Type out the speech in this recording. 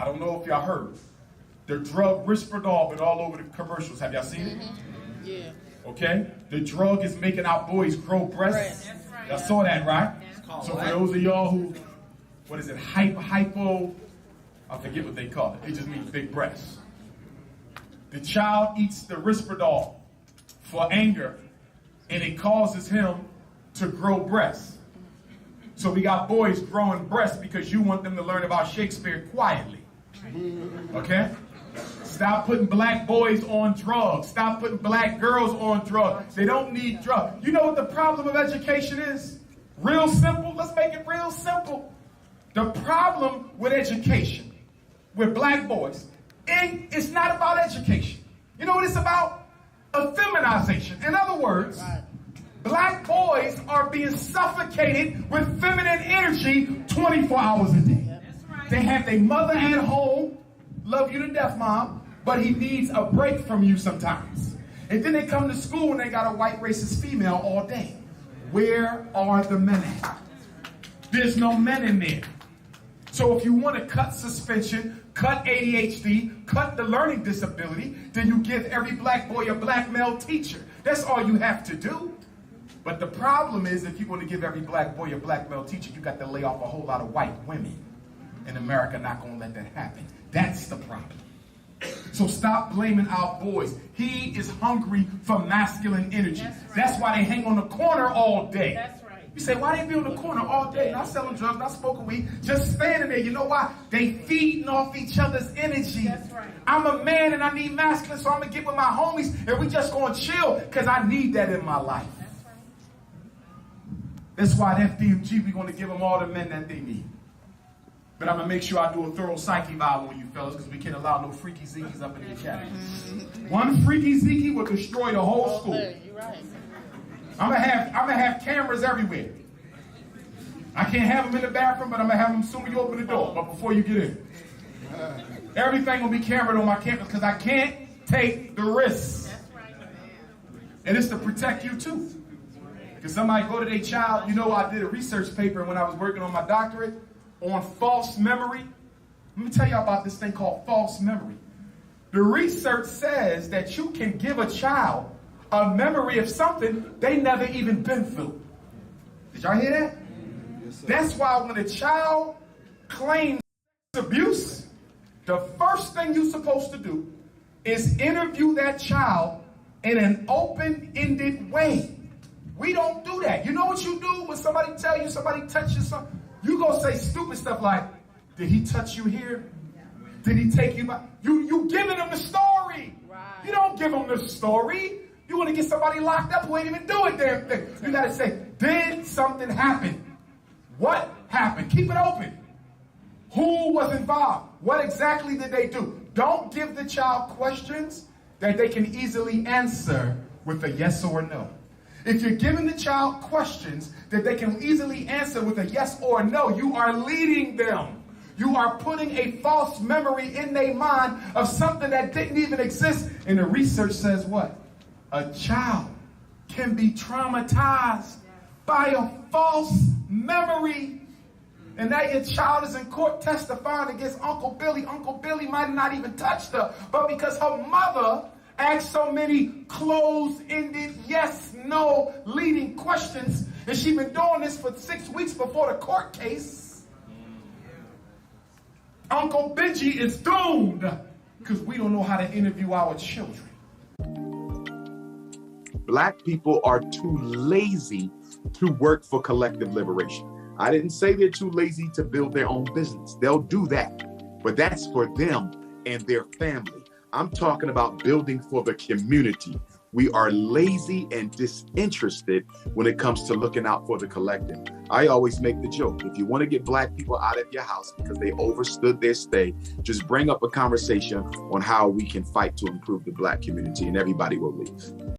I don't know if y'all heard. The drug Risperdal been all over the commercials. Have y'all seen it? Yeah. Okay? The drug is making our boys grow breasts. Right. Y'all saw that, right? So for those of y'all who, hypo, I forget what they call it. It just means big breasts. The child eats the Risperdal for anger, and it causes him to grow breasts. So we got boys growing breasts because you want them to learn about Shakespeare quietly. Okay? Stop putting black boys on drugs. Stop putting black girls on drugs. They don't need drugs. You know what the problem of education is? Real simple. Let's make it real simple. The problem with education, with black boys, it's not about education. You know what it's about? Effeminization. In other words, black boys are being suffocated with feminine energy 24 hours a day. They have their mother at home, love you to death, mom, but he needs a break from you sometimes. And then they come to school and they got a white racist female all day. Where are the men at? There's no men in there. So if you want to cut suspension, cut ADHD, cut the learning disability, then you give every black boy a black male teacher. That's all you have to do. But the problem is, if you want to give every black boy a black male teacher, you got to lay off a whole lot of white women. And America not going to let that happen. That's the problem. So stop blaming our boys. He is hungry for masculine energy. That's why they hang on the corner all day. That's right. You say, why they be on the corner all day? Not selling drugs, not smoking weed, just standing there. You know why? They feeding off each other's energy. That's right. I'm a man and I need masculine, so I'm going to get with my homies and we just going to chill because I need that in my life. That's right. That's why at FDMG, we're going to give them all the men that they need. But I'm going to make sure I do a thorough psyche vibe on you fellas because we can't allow no freaky zeekies up in the academy. One freaky zeekie will destroy the whole school. You're right. I'm gonna have cameras everywhere. I can't have them in the bathroom, but I'm gonna have them as soon as you open the door, but before you get in. Everything will be cameraed on my campus because I can't take the risks. That's right. And it's to protect you too. Because somebody go to their child, you know, I did a research paper when I was working on my doctorate on false memory. Let me tell you about this thing called false memory. The research says that you can give a child a memory of something they never even been through. Did y'all hear that? Yes, sir. That's why when a child claims abuse, the first thing you're supposed to do is interview that child in an open-ended way. We don't do that. You know what you do when somebody tell you, somebody touch you something? You go say stupid stuff like, did he touch you here? Did he take you by? You giving them the story. Right. You don't give them the story. You want to get somebody locked up who ain't even doing damn thing. You got to say, did something happen? What happened? Keep it open. Who was involved? What exactly did they do? Don't give the child questions that they can easily answer with a yes or a no. If you're giving the child questions that they can easily answer with a yes or a no, you are leading them. You are putting a false memory in their mind of something that didn't even exist. And the research says what? A child can be traumatized by a false memory. And now your child is in court testifying against Uncle Billy. Uncle Billy might not even touched her, but because her mother asked so many closed-ended yes, no leading questions, and she's been doing this for 6 weeks before the court case, Uncle Benji is doomed because we don't know how to interview our children. Black people are too lazy to work for collective liberation. I didn't say they're too lazy to build their own business. They'll do that, but that's for them and their family. I'm talking about building for the community. We are lazy and disinterested when it comes to looking out for the collective. I always make the joke, if you want to get black people out of your house because they overstood their stay, just bring up a conversation on how we can fight to improve the black community and everybody will leave.